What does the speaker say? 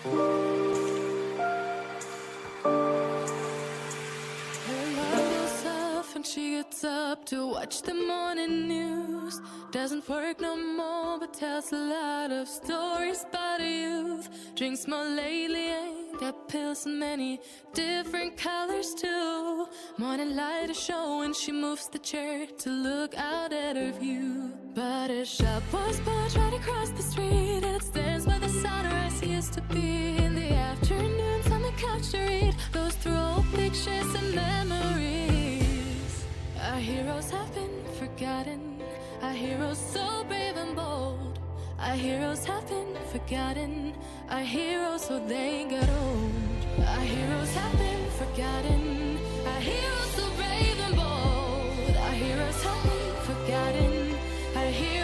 Her love goes off and she gets up to watch the morning news. Doesn't work no more, but tells a lot of stories about her youth. Drinks more lately, ain't got pills in many different colors too. Morning light is showing, she moves the chair to look out at her view. But her shop was built right across the street, and it stands where the sunrise used to be. In the afternoons on the couch to read, goes through old pictures and memories. Our heroes have been forgotten, our heroes so brave and bold. Our heroes have been forgotten, our heroes so they got old. Our heroes have been forgotten, our heroes so brave and bold. Our heroes have been forgotten, our heroes